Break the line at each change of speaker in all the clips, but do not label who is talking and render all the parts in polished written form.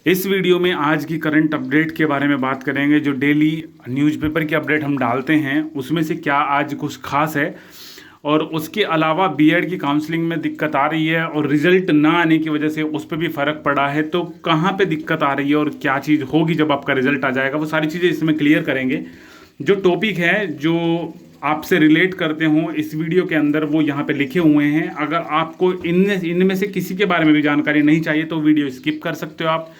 इस वीडियो में आज की करंट अपडेट के बारे में बात करेंगे। जो डेली न्यूज़पेपर की अपडेट हम डालते हैं उसमें से क्या आज कुछ खास है, और उसके अलावा बीएड की काउंसलिंग में दिक्कत आ रही है और रिजल्ट ना आने की वजह से उस पर भी फ़र्क पड़ा है। तो कहाँ पे दिक्कत आ रही है और क्या चीज़ होगी जब आपका रिजल्ट आ जाएगा, वो सारी चीज़ें इसमें क्लियर करेंगे। जो टॉपिक है जो आपसे रिलेट करते हों इस वीडियो के अंदर वो यहाँ पे लिखे हुए हैं। अगर आपको इनमें से किसी के बारे में भी जानकारी नहीं चाहिए तो वीडियो स्किप कर सकते हो आप।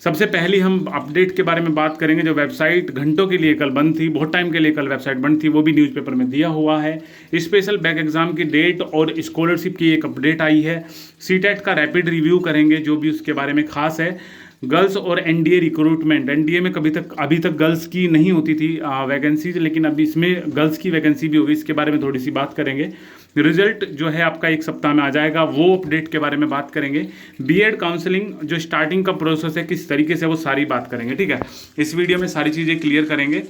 सबसे पहले हम अपडेट के बारे में बात करेंगे। जो वेबसाइट घंटों के लिए कल बंद थी, बहुत टाइम के लिए कल वेबसाइट बंद थी, वो भी न्यूज़पेपर में दिया हुआ है। स्पेशल बैक एग्जाम की डेट और स्कॉलरशिप की एक अपडेट आई है। सीटेट का रैपिड रिव्यू करेंगे जो भी उसके बारे में खास है। गर्ल्स और एनडीए रिक्रूटमेंट, एनडीए में अभी तक गर्ल्स की नहीं होती थी वैकेंसीज, लेकिन अब इसमें गर्ल्स की वैकेंसी भी होगी, इसके बारे में थोड़ी सी बात करेंगे। रिजल्ट जो है आपका एक सप्ताह में आ जाएगा, वो अपडेट के बारे में बात करेंगे। बीएड काउंसलिंग जो स्टार्टिंग का प्रोसेस है किस तरीके से, वो सारी बात करेंगे। ठीक है, इस वीडियो में सारी चीज़ें क्लियर करेंगे।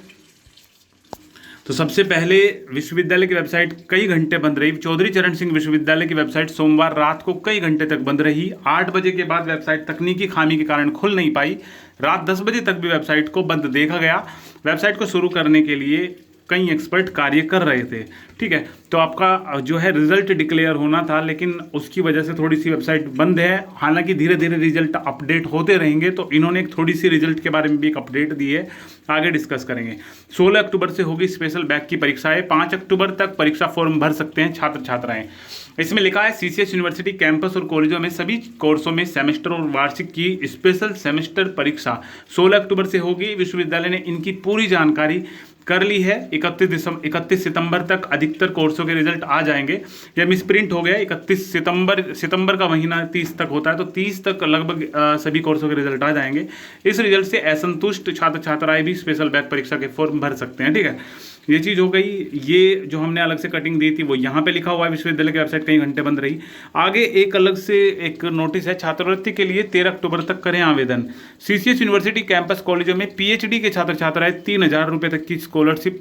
तो सबसे पहले विश्वविद्यालय की वेबसाइट कई घंटे बंद रही। चौधरी चरण सिंह विश्वविद्यालय की वेबसाइट सोमवार रात को कई घंटे तक बंद रही। 8 बजे के बाद वेबसाइट तकनीकी खामी के कारण खुल नहीं पाई। रात 10 बजे तक भी वेबसाइट को बंद देखा गया। वेबसाइट को शुरू करने के लिए कई एक्सपर्ट कार्य कर रहे थे। ठीक है, तो आपका जो है रिजल्ट डिक्लेयर होना था, लेकिन उसकी वजह से थोड़ी सी वेबसाइट बंद है। हालांकि धीरे धीरे रिजल्ट अपडेट होते रहेंगे। तो इन्होंने एक थोड़ी सी रिजल्ट के बारे में भी एक अपडेट दी है, आगे डिस्कस करेंगे। 16 अक्टूबर से होगी स्पेशल बैक की परीक्षाएं। 5 अक्टूबर तक परीक्षा फॉर्म भर सकते हैं छात्र छात्राएं। इसमें लिखा है सीसीएस यूनिवर्सिटी कैंपस और कॉलेजों में सभी कोर्सों में सेमेस्टर और वार्षिक की स्पेशल सेमेस्टर परीक्षा 16 अक्टूबर से होगी। विश्वविद्यालय ने इनकी पूरी जानकारी कर ली है। 31 सितंबर तक अधिकतर कोर्सों के रिजल्ट आ जाएंगे। यह मिसप्रिंट हो गया। 31 सितंबर का महीना 30 तक होता है, तो 30 तक लगभग सभी कोर्सों के रिजल्ट आ जाएंगे। इस रिजल्ट से असंतुष्ट छात्र छात्राएं भी स्पेशल बैक परीक्षा के फॉर्म भर सकते हैं। ठीक है, ये चीज़ हो गई। ये जो हमने अलग से कटिंग दी थी वो यहाँ पे लिखा हुआ है। विश्वविद्यालय की वेबसाइट कई घंटे बंद रही। आगे एक अलग से एक नोटिस है, छात्रवृत्ति के लिए 13 अक्टूबर तक करें आवेदन। सीसीएस यूनिवर्सिटी कैंपस कॉलेजों में पीएचडी के छात्र छात्राएं 3000 रुपये तक की स्कॉलरशिप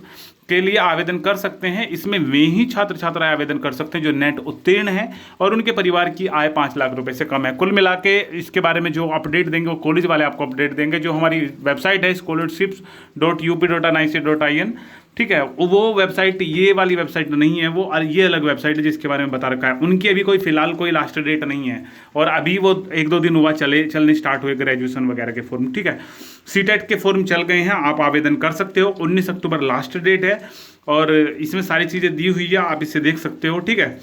के लिए आवेदन कर सकते हैं। इसमें वे ही छात्र छात्राएं आवेदन कर सकते हैं जो नेट उत्तीर्ण है और उनके परिवार की आय 5 लाख रुपए से कम है। कुल मिला के इसके बारे में जो अपडेट देंगे वो कॉलेज वाले आपको अपडेट देंगे। जो हमारी वेबसाइट है scholarships.up.nic.in, ठीक है, वो वेबसाइट ये वाली वेबसाइट नहीं है, वो ये अलग वेबसाइट है जिसके बारे में बता रखा है। उनकी अभी कोई फिलहाल कोई लास्ट डेट नहीं है और अभी वो 1-2 दिन हुआ चलने स्टार्ट हुए ग्रेजुएशन वगैरह के फॉर्म। ठीक है, सीटेट के फॉर्म चल गए हैं, आप आवेदन कर सकते हो। 19 अक्टूबर लास्ट डेट है और इसमें सारी चीज़ें दी हुई है, आप इसे देख सकते हो। ठीक है,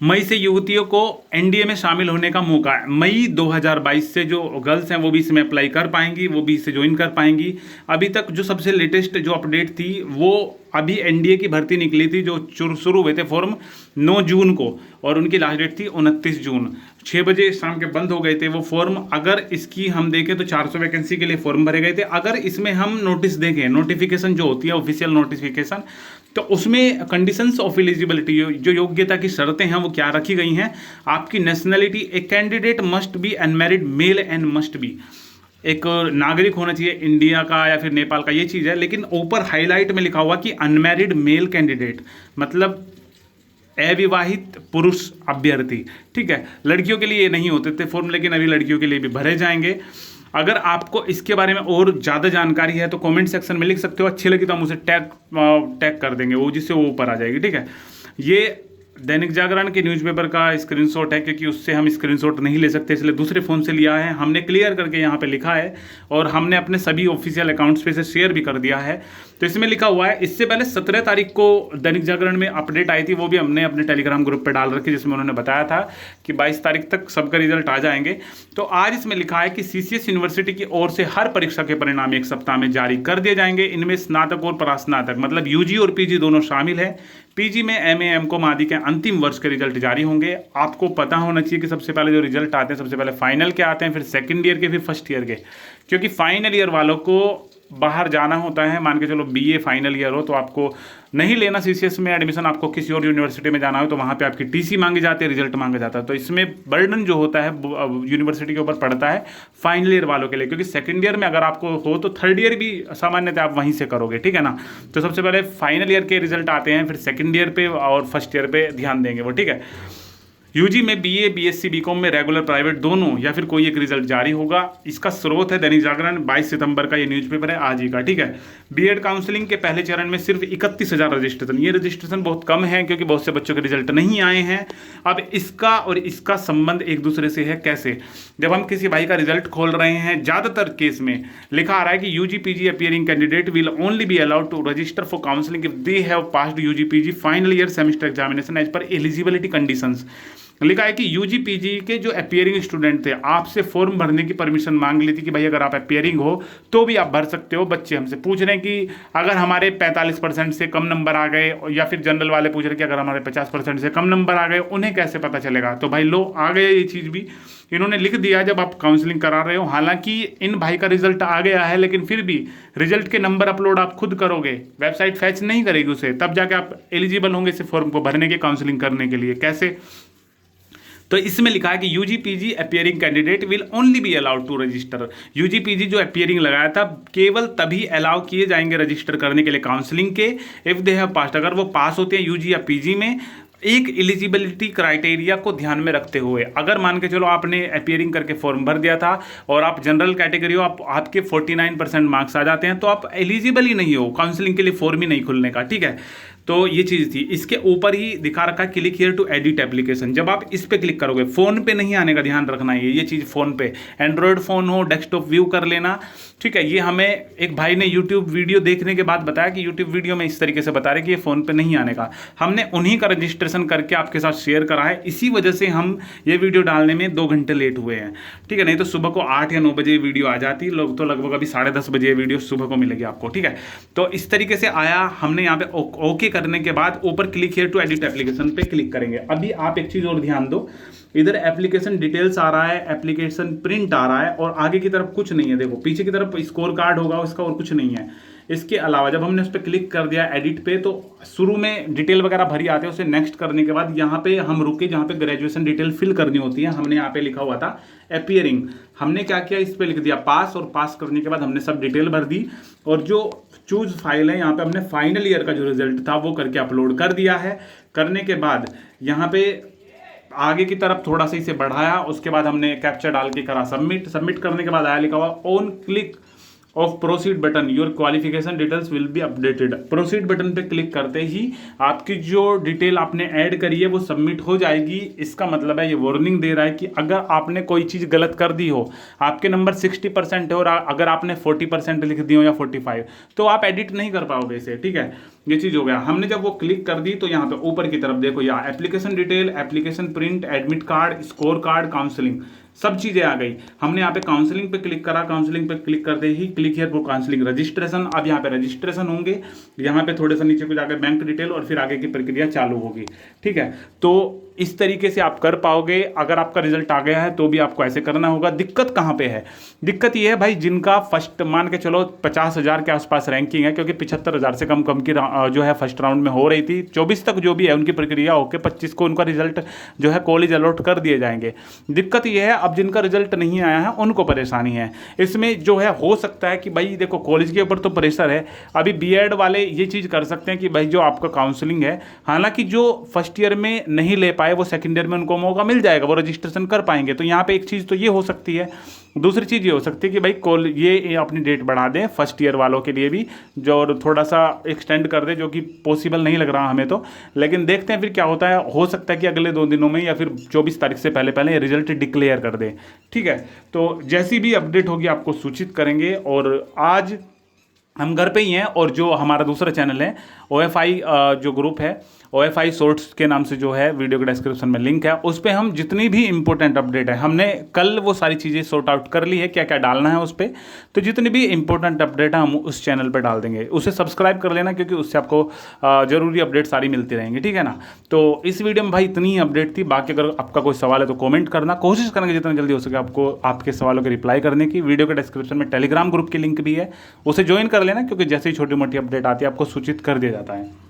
मई से युवतियों को एनडीए में शामिल होने का मौका है। मई 2022 से जो गर्ल्स हैं वो भी इसमें अप्लाई कर पाएंगी, वो भी इसे ज्वाइन कर पाएंगी। अभी तक जो सबसे लेटेस्ट जो अपडेट थी वो अभी एनडीए की भर्ती निकली थी जो शुरू हुए थे फॉर्म 9 जून को और उनकी लास्ट डेट थी 29 जून। 6 बजे शाम के बंद हो गए थे वो फॉर्म। अगर इसकी हम देखें तो 400 वैकेंसी के लिए फॉर्म भरे गए थे। अगर इसमें हम नोटिस देखें, नोटिफिकेशन जो होती है ऑफिशियल नोटिफिकेशन, तो उसमें कंडीशंस ऑफ एलिजिबिलिटी जो योग्यता की शर्तें हैं वो क्या रखी गई हैं। आपकी nationality, a candidate must be unmarried male and must be, एक नागरिक होना चाहिए इंडिया का या फिर नेपाल का, ये चीज़ है। लेकिन ऊपर हाईलाइट में लिखा हुआ कि अनमैरिड मेल कैंडिडेट, मतलब अविवाहित पुरुष अभ्यर्थी। ठीक है, लड़कियों के लिए ये नहीं होते थे फॉर्म, लेकिन अभी लड़कियों के लिए भी भरे जाएंगे। अगर आपको इसके बारे में और ज़्यादा जानकारी है तो कमेंट सेक्शन में लिख सकते हो। अच्छी लगी तो हम उसे टैग कर देंगे, वो जिससे वो ऊपर आ जाएगी। ठीक है, ये दैनिक जागरण के न्यूज़पेपर का स्क्रीनशॉट है, क्योंकि उससे हम स्क्रीनशॉट नहीं ले सकते, इसलिए दूसरे फ़ोन से लिया है। हमने क्लियर करके यहाँ पे लिखा है और हमने अपने सभी ऑफिशियल अकाउंट्स पे से शेयर भी कर दिया है। तो इसमें लिखा हुआ है, इससे पहले 17 तारीख को दैनिक जागरण में अपडेट आई थी, वो भी हमने अपने टेलीग्राम ग्रुप पे डाल रखी, जिसमें उन्होंने बताया था कि 22 तारीख तक सबका रिजल्ट आ जाएंगे। तो आज इसमें लिखा है कि सीसीएस यूनिवर्सिटी की ओर से हर परीक्षा के परिणाम एक सप्ताह में जारी कर दिए जाएंगे। इनमें स्नातक और परास्नातक मतलब यूजी और पीजी दोनों शामिल है। पीजी में एमए एमकॉम आदि के अंतिम वर्ष के रिजल्ट जारी होंगे। आपको पता होना चाहिए कि सबसे पहले जो रिजल्ट आते हैं, सबसे पहले फाइनल के आते हैं, फिर सेकंड ईयर के, फिर फर्स्ट ईयर के। क्योंकि फाइनल ईयर वालों को बाहर जाना होता है, मान के चलो बीए फाइनल ईयर हो तो आपको नहीं लेना सीसीएस में एडमिशन, आपको किसी और यूनिवर्सिटी में जाना हो तो वहाँ पे आपकी टीसी मांगी जाती है, रिजल्ट मांगा जाता है। तो इसमें बर्डन जो होता है यूनिवर्सिटी के ऊपर पड़ता है फाइनल ईयर वालों के लिए, क्योंकि सेकंड ईयर में अगर आपको हो तो थर्ड ईयर भी सामान्यतः आप वहीं से करोगे। ठीक है ना, तो सबसे पहले फाइनल ईयर के रिजल्ट आते हैं, फिर सेकेंड ईयर पे और फर्स्ट ईयर पे ध्यान देंगे वो। ठीक है, यूजी में बीए, बीएससी, बीकॉम में रेगुलर, प्राइवेट दोनों या फिर कोई एक रिजल्ट जारी होगा। इसका स्रोत है दैनिक जागरण, 22 सितंबर का ये न्यूज़पेपर है, आज ही का, ठीक है। बीएड काउंसलिंग के पहले चरण में सिर्फ 31,000 रजिस्ट्रेशन, ये रजिस्ट्रेशन बहुत कम है क्योंकि बहुत से बच्चों के रिजल्ट नहीं आए हैं। अब इसका और इसका संबंध एक दूसरे से है कैसे, जब हम किसी भाई का रिजल्ट खोल रहे हैं, ज्यादातर केस में लिखा आ रहा है कि UG PG appearing candidate will only be allowed to register for counselling if they have passed UG PG final year semester examination as per eligibility conditions. लिखा है कि यूजी पीजी के जो अपीयरिंग स्टूडेंट थे, आपसे फॉर्म भरने की permission मांग ली थी कि भाई अगर आप अपीयरिंग हो तो भी आप भर सकते हो। बच्चे हमसे पूछ रहे हैं कि अगर हमारे 45% से कम नंबर आ गए, या फिर जनरल वाले पूछ रहे हैं कि अगर हमारे 50% से कम नंबर आ गए उन्हें कैसे पता चलेगा। तो भाई लो आ गए, ये चीज़ भी इन्होंने लिख दिया जब आप काउंसलिंग करा रहे हो। हालांकि इन भाई का रिजल्ट आ गया है, लेकिन फिर भी रिजल्ट के नंबर अपलोड आप खुद करोगे, वेबसाइट फैच नहीं करेगी उसे, तब जाके आप एलिजिबल होंगे इस फॉर्म को भरने के, काउंसलिंग करने के लिए। कैसे, तो इसमें लिखा है कि UG PG appearing candidate will only be allowed to register. UG PG जो अपीयरिंग लगाया था केवल तभी अलाउ किए जाएंगे रजिस्टर करने के लिए काउंसलिंग के, इफ दे हैव पास्ड, अगर वो पास होते हैं यूजी या पीजी में एक एलिजिबिलिटी क्राइटेरिया को ध्यान में रखते हुए। अगर मान के चलो आपने अपीयरिंग करके फॉर्म भर दिया था और आप जनरल कैटेगरी हो, आपके 49% मार्क्स आ जाते हैं तो आप एलिजिबल ही नहीं हो काउंसलिंग के लिए, फॉर्म ही नहीं खुलने का, ठीक है। तो ये चीज़ थी। इसके ऊपर ही दिखा रखा है click here to edit application. जब आप इस पे क्लिक करोगे, फोन पे नहीं आने का ध्यान रखना है, ये चीज़ फोन पे, एंड्रॉयड फोन हो, डेस्कटॉप व्यू कर लेना, ठीक है। ये हमें एक भाई ने यूट्यूब वीडियो देखने के बाद बताया कि यूट्यूब वीडियो में इस तरीके से बता रहे कि ये फोन पे नहीं आने का। हमने उन्हीं का रजिस्ट्रेशन करके आपके साथ शेयर करा है, इसी वजह से हम ये वीडियो डालने में 2 घंटे लेट हुए हैं, ठीक है। नहीं तो सुबह को 8 या 9 बजे वीडियो आ जाती, लोग तो लगभग अभी 10:30 बजे वीडियो सुबह को मिलेगी आपको, ठीक है। तो इस तरीके से आया, हमने यहाँ पे ओके करने के बाद ऊपर click here to edit application पे क्लिक करेंगे। अभी आप एक चीज और ध्यान दो, इधर एप्लीकेशन डिटेल्स आ रहा है, एप्लीकेशन प्रिंट आ रहा है और आगे की तरफ कुछ नहीं है। देखो पीछे की तरफ स्कोर कार्ड होगा उसका, और कुछ नहीं है। इसके अलावा जब हमने उस पर क्लिक कर दिया एडिट पे, तो शुरू में डिटेल वगैरह भरी आते हैं, उसे नेक्स्ट करने के बाद यहाँ पे हम रुके जहाँ पे ग्रेजुएशन डिटेल फिल करनी होती है। हमने यहाँ पे लिखा हुआ था अपीयरिंग, हमने क्या किया, इस पे लिख दिया पास, और पास करने के बाद हमने सब डिटेल भर दी और जो चूज फाइल है यहाँ पे हमने फाइनल ईयर का जो रिजल्ट था वो करके अपलोड कर दिया है। करने के बाद यहाँ पे आगे की तरफ थोड़ा सा इसे बढ़ाया, उसके बाद हमने कैप्चा डाल के करा सबमिट। सबमिट करने के बाद आया लिखा हुआ on click of proceed button your qualification details will be updated. Proceed button पे क्लिक करते ही आपकी जो डिटेल आपने ऐड करी है वो सबमिट हो जाएगी। इसका मतलब है ये वार्निंग दे रहा है कि अगर आपने कोई चीज़ गलत कर दी हो, आपके नंबर 60% है और अगर आपने 40% लिख दी हो या 45, तो आप एडिट नहीं कर पाओगे इसे, ठीक है। ये चीज़ हो गया। हमने जब वो क्लिक कर दी तो यहाँ पे ऊपर की तरफ देखो, यहाँ application detail, application print, admit card, score card, counselling, सब चीज़ें आ गई। हमने यहाँ पे काउंसलिंग पे क्लिक करा, काउंसलिंग पे क्लिक करते ही click here for counselling registration. अब यहाँ पे रजिस्ट्रेशन होंगे, यहाँ पे थोड़े सा नीचे को जाकर बैंक डिटेल और फिर आगे की प्रक्रिया चालू होगी, ठीक है। तो इस तरीके से आप कर पाओगे। अगर आपका रिजल्ट आ गया है तो भी आपको ऐसे करना होगा। दिक्कत कहाँ पे है? दिक्कत ये है भाई, जिनका फर्स्ट मान के चलो 50,000 के आसपास रैंकिंग है, क्योंकि 75,000 से कम की जो है फर्स्ट राउंड में हो रही थी। 24 तक जो भी है उनकी प्रक्रिया होकर 25 को उनका रिजल्ट जो है कॉलेज अलॉट कर दिए जाएंगे। दिक्कत ये है अब जिनका रिजल्ट नहीं आया है उनको परेशानी है। इसमें जो है हो सकता है कि भाई देखो कॉलेज के ऊपर तो प्रेशर है, अभी बीएड वाले ये चीज़ कर सकते हैं कि भाई जो आपका काउंसलिंग है, हालांकि जो फर्स्ट ईयर में नहीं ले पाए वो सेकंड ईयर में उनको मौका मिल जाएगा, वो रजिस्ट्रेशन कर पाएंगे। तो यहाँ पे एक चीज़ तो ये हो सकती है। दूसरी चीज़ ये हो सकती है कि भाई ये अपनी डेट बढ़ा दें फर्स्ट ईयर वालों के लिए भी, जो थोड़ा सा एक्सटेंड कर दे, जो कि पॉसिबल नहीं लग रहा हमें तो, लेकिन देखते हैं फिर क्या होता है। हो सकता है कि अगले 2 दिनों में या फिर 24 तारीख से पहले रिजल्ट डिक्लेयर कर दे, ठीक है। तो जैसी भी अपडेट होगी आपको सूचित करेंगे। और आज हम घर पे ही हैं, और जो हमारा दूसरा चैनल है OFI जो ग्रुप है, OFI शॉर्ट्स के नाम से जो है, वीडियो के डिस्क्रिप्शन में लिंक है, उस पर हम जितनी भी इंपॉर्टेंट अपडेट है, हमने कल वो सारी चीज़ें सॉर्ट आउट कर ली है क्या क्या डालना है उस पर। तो जितनी भी इंपॉर्टेंट अपडेट है हम उस चैनल पर डाल देंगे, उसे सब्सक्राइब कर लेना, क्योंकि उससे आपको ज़रूरी अपडेट सारी मिलती रहेंगी, ठीक है ना। तो इस वीडियो में भाई इतनी ही अपडेट थी। बाकी अगर आपका कोई सवाल है तो कॉमेंट करना, कोशिश करेंगे जितना जल्दी हो सके आपको आपके सवालों के रिप्लाई करने की। वीडियो के डिस्क्रिप्शन में टेलीग्राम ग्रुप की लिंक भी है, उसे ज्वाइन कर लेना, क्योंकि जैसे ही छोटी मोटी अपडेट आती है आपको सूचित कर दिया जाता है।